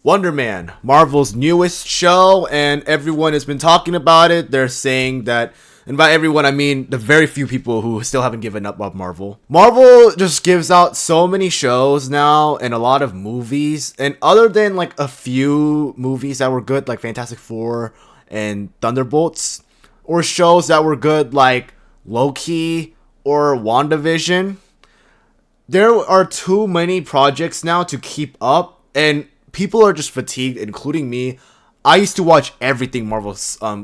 Wonder Man, Marvel's newest show, and everyone has been talking about it. They're saying that, and by everyone, I mean the very few people who still haven't given up on Marvel. Marvel just gives out so many shows now and a lot of movies, and other than like a few movies that were good, like Fantastic Four and Thunderbolts, or shows that were good, like Loki or WandaVision, there are too many projects now to keep up, and people are just fatigued, including me. I used to watch everything Marvel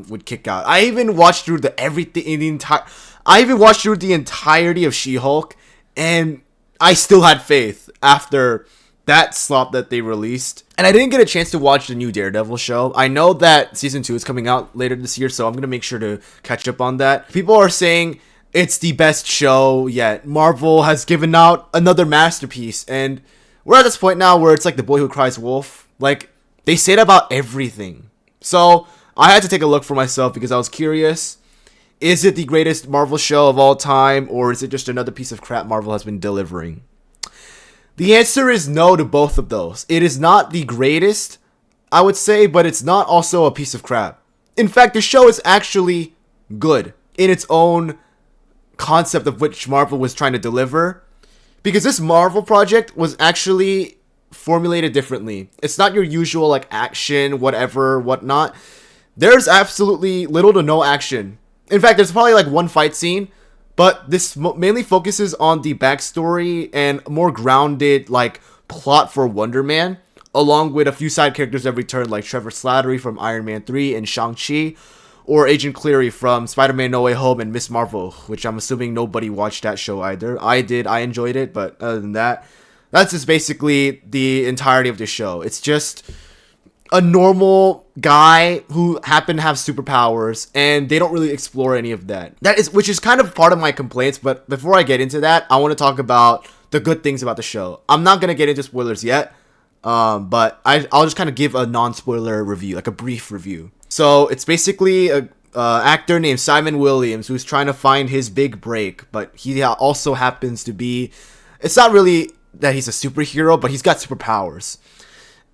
would kick out. I even watched through the everything in the entire. I even watched through the entirety of She-Hulk, and I still had faith after that slop that they released. And I didn't get a chance to watch the new Daredevil show. I know that season 2 is coming out later this year, so I'm gonna make sure to catch up on that. People are saying it's the best show yet. Marvel has given out another masterpiece, and we're at this point now where it's like the boy who cries wolf. Like, they say it about everything. So I had to take a look for myself because I was curious. Is it the greatest Marvel show of all time, or is it just another piece of crap Marvel has been delivering? The answer is no to both of those. It is not the greatest, I would say, but it's not also a piece of crap. In fact, the show is actually good in its own concept of which Marvel was trying to deliver. Because this Marvel project was actually formulated differently. It's not your usual like action, whatever, whatnot. There's absolutely little to no action. In fact, there's probably like one fight scene, but this mainly focuses on the backstory and more grounded like plot for Wonder Man, along with a few side characters that return, like Trevor Slattery from Iron Man 3 and Shang-Chi, or Agent Cleary from Spider-Man No Way Home and Miss Marvel, which I'm assuming nobody watched that show either. I did, I enjoyed it, but other than that, that's just basically the entirety of the show. It's just a normal guy who happened to have superpowers, and they don't really explore any of that. Which is kind of part of my complaints, but before I get into that, I want to talk about the good things about the show. I'm not going to get into spoilers yet, but I'll just kind of give a non-spoiler review, like a brief review. So it's basically a actor named Simon Williams who's trying to find his big break, but he also happens to be, it's not really that he's a superhero, but he's got superpowers.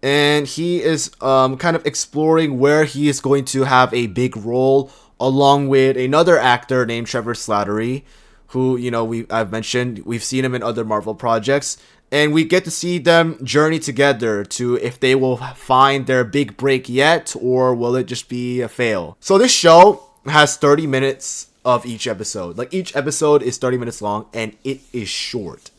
And he is kind of exploring where he is going to have a big role, along with another actor named Trevor Slattery, who, you know, I've mentioned, we've seen him in other Marvel projects. And we get to see them journey together to if they will find their big break yet, or will it just be a fail. So this show has 30 minutes of each episode. Like, each episode is 30 minutes long, and it is short.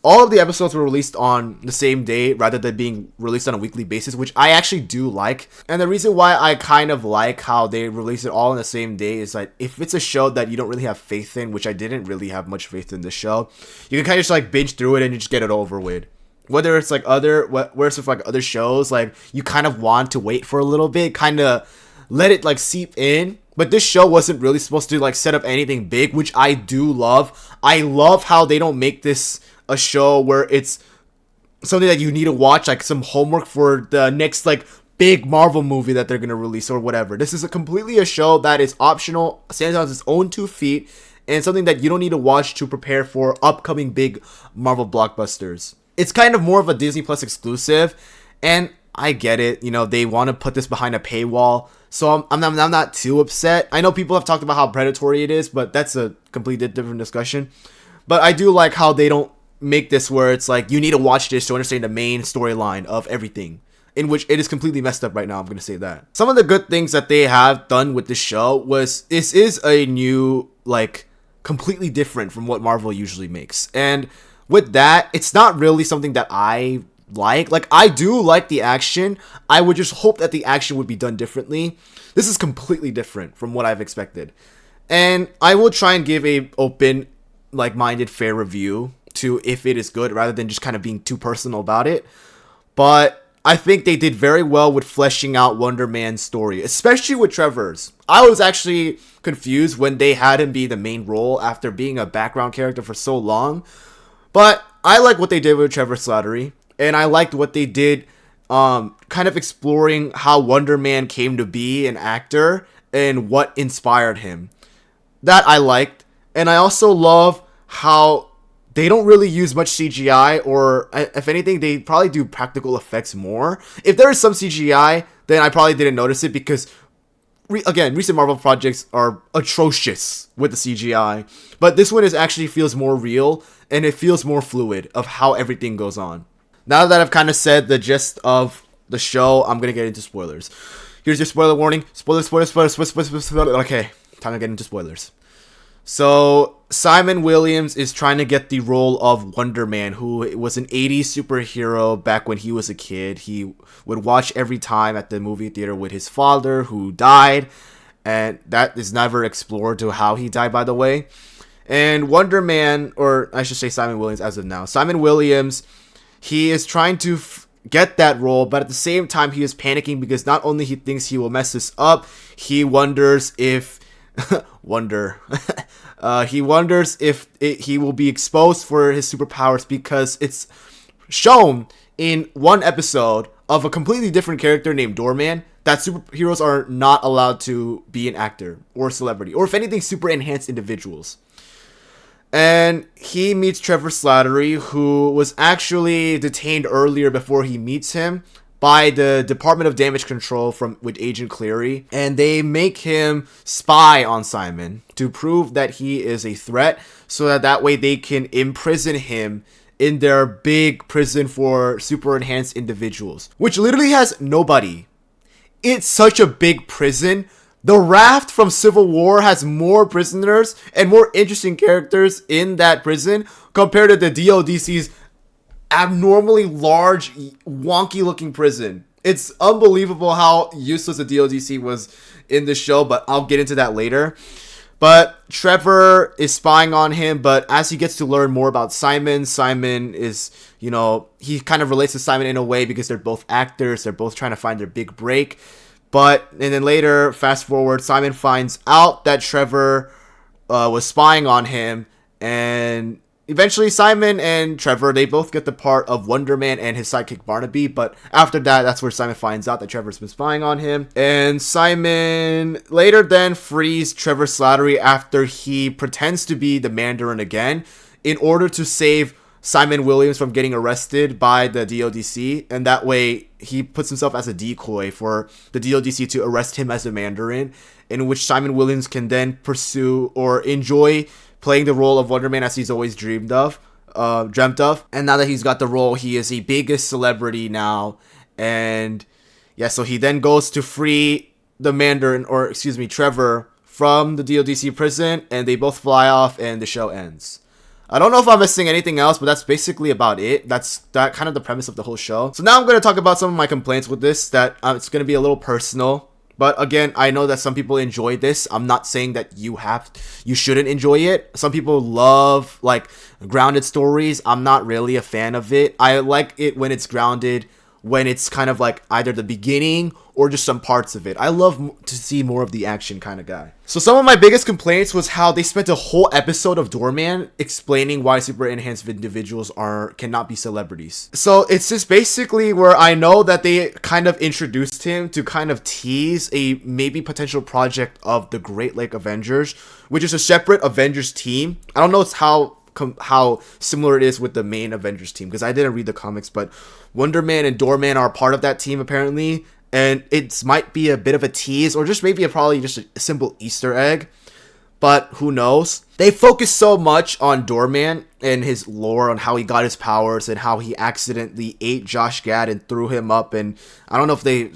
All of the episodes were released on the same day rather than being released on a weekly basis, which I actually do like. And the reason why I kind of like how they release it all on the same day is like, if it's a show that you don't really have faith in, which I didn't really have much faith in this show, you can kind of just like binge through it and just get it over with. Whether it's like whereas with like other shows, like you kind of want to wait for a little bit, kind of let it like seep in. But this show wasn't really supposed to like set up anything big, which I do love. I love how they don't make this a show where it's something that you need to watch, like some homework for the next like big Marvel movie that they're gonna release or whatever. This is completely a show that is optional, stands on its own 2 feet, and something that you don't need to watch to prepare for upcoming big Marvel blockbusters. It's kind of more of a Disney Plus exclusive, and I get it. You know, they want to put this behind a paywall, so I'm not too upset. I know people have talked about how predatory it is, but that's a completely different discussion. But I do like how they don't make this where it's like you need to watch this to understand the main storyline of everything, in which it is completely messed up right now. I'm gonna say that. Some of the good things that they have done with this show was this is a new, like, completely different from what Marvel usually makes, and with that, it's not really something that I like. Like, I do like the action. I would just hope that the action would be done differently. This is completely different from what I've expected, and I will try and give a open, like-minded, fair review to if it is good, rather than just kind of being too personal about it. But I think they did very well with fleshing out Wonder Man's story, especially with Trevor's. I was actually confused when they had him be the main role after being a background character for so long. But I like what they did with Trevor Slattery, and I liked what they did kind of exploring how Wonder Man came to be an actor and what inspired him. That I liked. And I also love how they don't really use much CGI, or if anything, they probably do practical effects more. If there is some CGI, then I probably didn't notice it because, again, recent Marvel projects are atrocious with the CGI. But this one actually feels more real, and it feels more fluid of how everything goes on. Now that I've kind of said the gist of the show, I'm going to get into spoilers. Here's your spoiler warning. Spoilers. Okay, time to get into spoilers. So, Simon Williams is trying to get the role of Wonder Man, who was an 80s superhero back when he was a kid. He would watch every time at the movie theater with his father, who died. And that is never explored to how he died, by the way. And Wonder Man, or I should say Simon Williams as of now. Simon Williams, he is trying to get that role, but at the same time, he is panicking because not only he thinks he will mess this up, he wonders if... he wonders if he will be exposed for his superpowers because it's shown in one episode of a completely different character named Doorman that superheroes are not allowed to be an actor or celebrity, or if anything, super enhanced individuals. And he meets Trevor Slattery, who was actually detained earlier before he meets him by the Department of Damage Control with Agent Cleary, and they make him spy on Simon to prove that he is a threat, so that way they can imprison him in their big prison for super enhanced individuals, which literally has nobody. It's such a big prison. The Raft from Civil War has more prisoners and more interesting characters in that prison compared to the DODC's abnormally large, wonky looking prison. It's unbelievable how useless the DODC was in the show, but I'll get into that later. But Trevor is spying on him, but as he gets to learn more about Simon is, he kind of relates to Simon in a way because they're both actors, they're both trying to find their big break. And then later, fast forward, Simon finds out that Trevor was spying on him, and eventually, Simon and Trevor, they both get the part of Wonder Man and his sidekick Barnaby, but after that, that's where Simon finds out that Trevor's been spying on him. And Simon later then frees Trevor Slattery after he pretends to be the Mandarin again in order to save Simon Williams from getting arrested by the DODC, and that way he puts himself as a decoy for the DODC to arrest him as the Mandarin, in which Simon Williams can then pursue or enjoy playing the role of Wonder Man as he's always dreamt of. And now that he's got the role, he is the biggest celebrity now. And yeah, so he then goes to free the Mandarin, Trevor, from the DODC prison, and they both fly off and the show ends. I don't know if I'm missing anything else, but that's basically about it. That's kind of the premise of the whole show. So now I'm going to talk about some of my complaints with this, that it's going to be a little personal. But again, I know that some people enjoy this. I'm not saying that you shouldn't enjoy it. Some people love like grounded stories. I'm not really a fan of it. I like it when it's grounded, when it's kind of like either the beginning or just some parts of it. I love to see more of the action kind of guy. So some of my biggest complaints was how they spent a whole episode of Doorman explaining why super enhanced individuals cannot be celebrities. So it's just basically where I know that they kind of introduced him to kind of tease a maybe potential project of the Great Lake Avengers, which is a separate Avengers team. I don't know how similar it is with the main Avengers team, because I didn't read the comics, but Wonder Man and Doorman are part of that team apparently, and it might be a bit of a tease, or just maybe probably just a simple Easter egg, but who knows. They focus so much on Doorman and his lore, on how he got his powers and how he accidentally ate Josh Gad and threw him up, and I don't know if they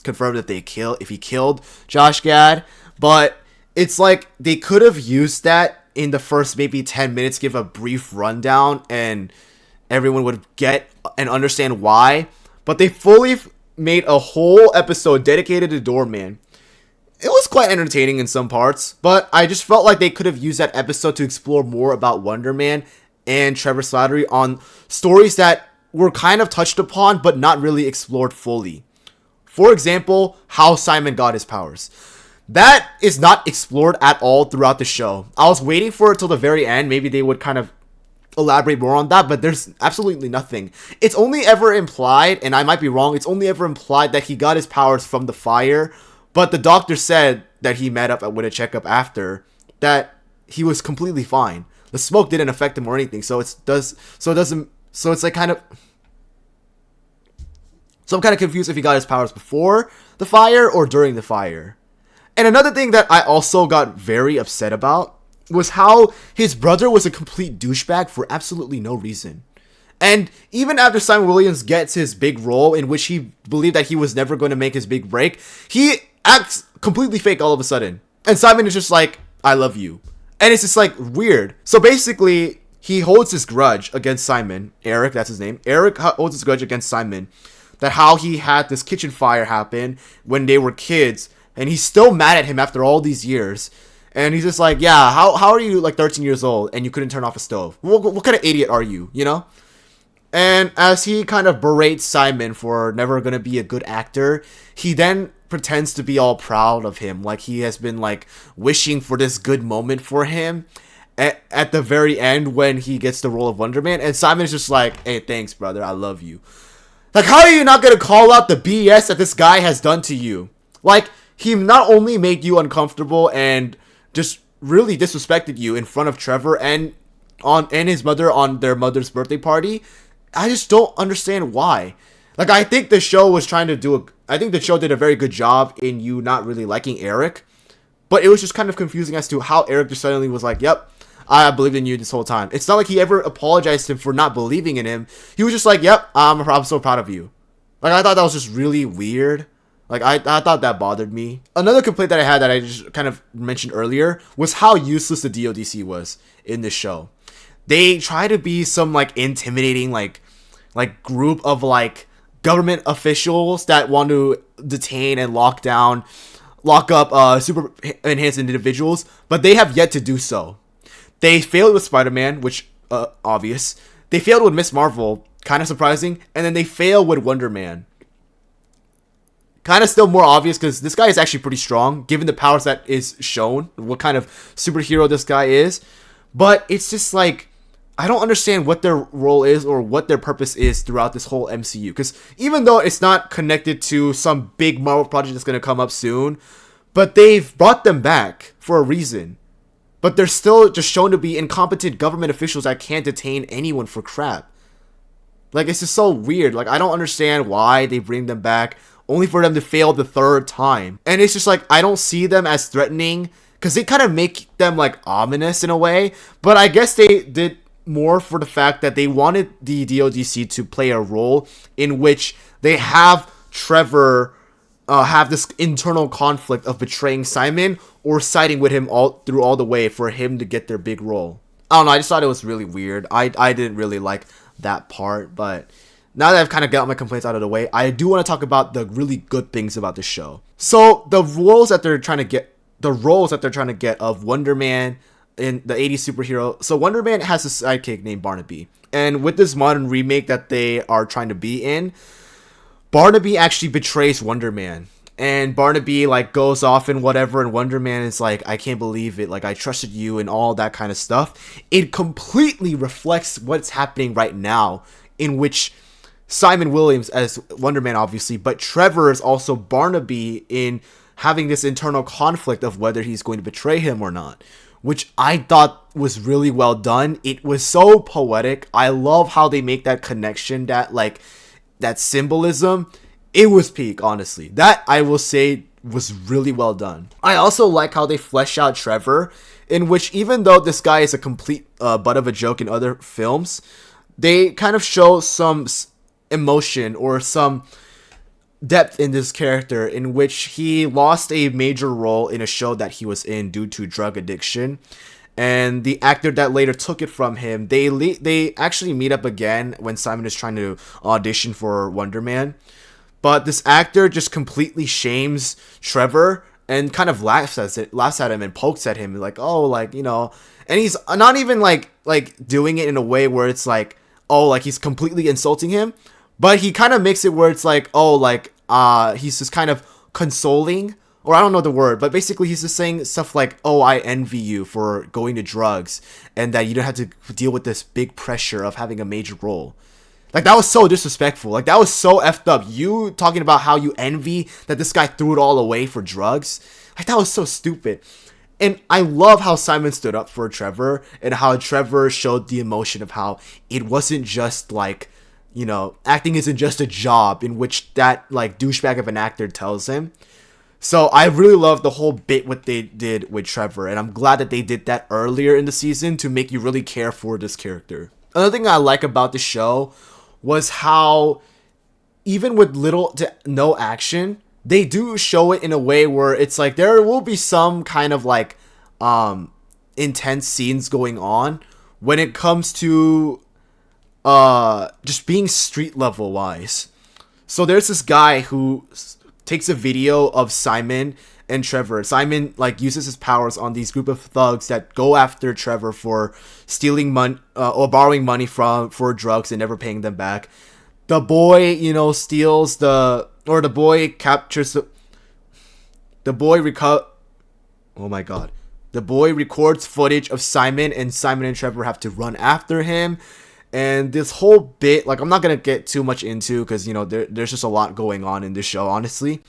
confirmed that if he killed Josh Gad, but it's like they could have used that in the first maybe 10 minutes, give a brief rundown, and everyone would get and understand why. But they fully made a whole episode dedicated to Doorman. It was quite entertaining in some parts, but I just felt like they could have used that episode to explore more about Wonder Man and Trevor Slattery on stories that were kind of touched upon, but not really explored fully. For example, how Simon got his powers. That is not explored at all throughout the show. I was waiting for it till the very end. Maybe they would kind of elaborate more on that, but there's absolutely nothing. It's only ever implied, and I might be wrong, it's only ever implied that he got his powers from the fire, but the doctor said that he met up with a checkup after, that he was completely fine. The smoke didn't affect him or anything. So it's like kind of. So I'm kind of confused if he got his powers before the fire or during the fire. And another thing that I also got very upset about was how his brother was a complete douchebag for absolutely no reason. And even after Simon Williams gets his big role, in which he believed that he was never going to make his big break, he acts completely fake all of a sudden. And Simon is just like, I love you. And it's just like weird. So basically, he holds his grudge against Simon. Eric, that's his name. Eric holds his grudge against Simon. That how he had this kitchen fire happen when they were kids. And he's still mad at him after all these years. And he's just like, yeah, how are you like 13 years old and you couldn't turn off a stove? What kind of idiot are you, you know? And as he kind of berates Simon for never going to be a good actor, he then pretends to be all proud of him. Like he has been like wishing for this good moment for him at the very end when he gets the role of Wonder Man. And Simon's just like, hey, thanks, brother. I love you. Like, how are you not going to call out the BS that this guy has done to you? Like, he not only made you uncomfortable and just really disrespected you in front of Trevor and his mother on their mother's birthday party. I just don't understand why. Like, I think the show was trying to I think the show did a very good job in you not really liking Eric. But it was just kind of confusing as to how Eric just suddenly was like, yep, I believed in you this whole time. It's not like he ever apologized to him for not believing in him. He was just like, yep, I'm so proud of you. Like, I thought that was just really weird. Like, I thought that bothered me. Another complaint that I had that I just kind of mentioned earlier was how useless the DODC was in this show. They try to be some, like, intimidating, like group of, like, government officials that want to detain and lock up super enhanced individuals, but they have yet to do so. They failed with Spider-Man, which, obvious. They failed with Miss Marvel, kind of surprising, and then they failed with Wonder Man. Kind of still more obvious because this guy is actually pretty strong, given the powers that is shown, what kind of superhero this guy is. But it's just like, I don't understand what their role is or what their purpose is throughout this whole MCU. Because even though it's not connected to some big Marvel project that's going to come up soon, but they've brought them back for a reason. But they're still just shown to be incompetent government officials that can't detain anyone for crap. Like, it's just so weird. Like, I don't understand why they bring them back, only for them to fail the third time. And it's just like, I don't see them as threatening, because they kind of make them, like, ominous in a way. But I guess they did more for the fact that they wanted the DODC to play a role in which they have Trevor have this internal conflict of betraying Simon or siding with him all the way for him to get their big role. I don't know, I just thought it was really weird. I didn't really like that part, but now that I've kind of got my complaints out of the way, I do want to talk about the really good things about the show. So the roles that they're trying to get of Wonder Man in the 80s superhero. So Wonder Man has a sidekick named Barnaby, and with this modern remake that they are trying to be in, Barnaby actually betrays Wonder Man. And Barnaby, like, goes off and whatever, and Wonder Man is like, I can't believe it, like, I trusted you and all that kind of stuff. It completely reflects what's happening right now, in which Simon Williams as Wonder Man, obviously, but Trevor is also Barnaby in having this internal conflict of whether he's going to betray him or not, which I thought was really well done. It was so poetic. I love how they make that connection, that symbolism. It was peak, honestly. That, I will say, was really well done. I also like how they flesh out Trevor, in which even though this guy is a complete butt of a joke in other films, they kind of show some emotion or some depth in this character, in which he lost a major role in a show that he was in due to drug addiction. And the actor that later took it from him, they actually meet up again when Simon is trying to audition for Wonder Man. But this actor just completely shames Trevor and kind of laughs at him and pokes at him, like, oh, like, you know, and he's not even like doing it in a way where it's like, oh, like he's completely insulting him, but he kind of makes it where it's like, oh, like, he's just kind of consoling, or I don't know the word, but basically he's just saying stuff like, oh, I envy you for going to drugs and that you don't have to deal with this big pressure of having a major role. Like, that was so disrespectful. Like, that was so effed up. You talking about how you envy that this guy threw it all away for drugs. Like, that was so stupid. And I love how Simon stood up for Trevor and how Trevor showed the emotion of how it wasn't just like, you know, acting isn't just a job in which that like douchebag of an actor tells him. So I really love the whole bit what they did with Trevor, and I'm glad that they did that earlier in the season to make you really care for this character. Another thing I like about the show was how even with little to no action, they do show it in a way where it's like there will be some kind of like intense scenes going on when it comes to just being street level wise. So there's this guy who takes a video of Simon and Trevor. Simon like uses his powers on these group of thugs that go after Trevor for stealing money or borrowing money for drugs and never paying them back. The boy, you know, steals the boy captures the boy oh my god. The boy records footage of Simon, and Simon and Trevor have to run after him. And this whole bit, like, I'm not gonna get too much into because, you know, there's just a lot going on in this show, honestly.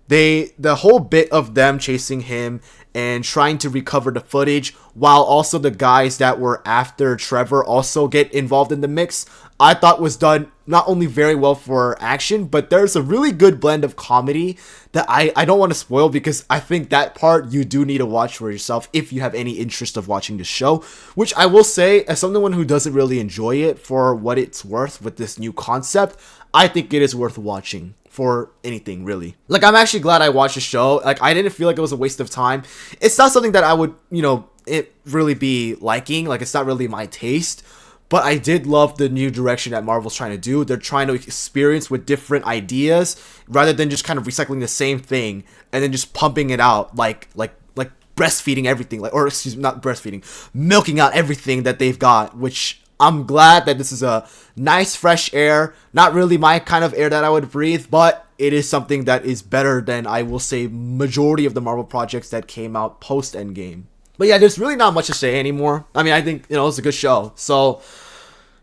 The whole bit of them chasing him and trying to recover the footage, while also the guys that were after Trevor also get involved in the mix, I thought was done not only very well for action, but there's a really good blend of comedy that I don't want to spoil, because I think that part you do need to watch for yourself if you have any interest of watching the show, which I will say, as someone who doesn't really enjoy it for what it's worth with this new concept, I think it is worth watching for anything, really. Like, I'm actually glad I watched the show. Like, I didn't feel like it was a waste of time. It's not something that I would, you know, it really be liking. Like, it's not really my taste. But I did love the new direction that Marvel's trying to do. They're trying to experience with different ideas rather than just kind of recycling the same thing and then just pumping it out like breastfeeding everything, like, or excuse me, not breastfeeding, milking out everything that they've got, which I'm glad that this is a nice fresh air. Not really my kind of air that I would breathe, but it is something that is better than, I will say, majority of the Marvel projects that came out post Endgame. But yeah, there's really not much to say anymore. I mean, I think, you know, it's a good show. So,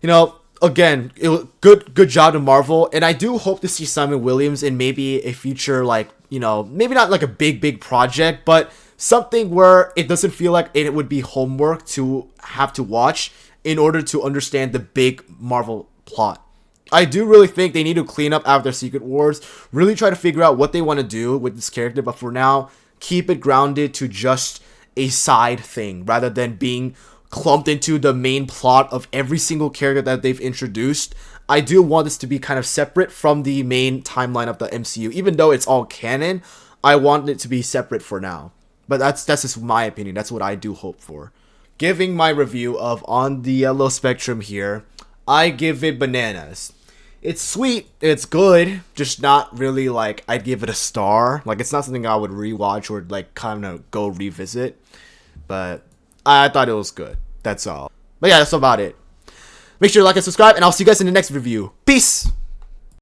you know, again, it was good job to Marvel. And I do hope to see Simon Williams in maybe a future, like, you know, maybe not like a big project, but something where it doesn't feel like it would be homework to have to watch in order to understand the big Marvel plot. I do really think they need to clean up after Secret Wars, really try to figure out what they want to do with this character, but for now, keep it grounded to just a side thing rather than being clumped into the main plot of every single character that they've introduced. I do want this to be kind of separate from the main timeline of the MCU. Even though it's all canon, I want it to be separate for now. But that's just my opinion. That's what I do hope for. Giving my review of On the Yellow Spectrum here, I give it bananas. It's sweet, it's good, just not really like I'd give it a star. Like, it's not something I would rewatch or like kind of go revisit. But I thought it was good. That's all. But yeah, that's about it. Make sure to like and subscribe, and I'll see you guys in the next review. Peace!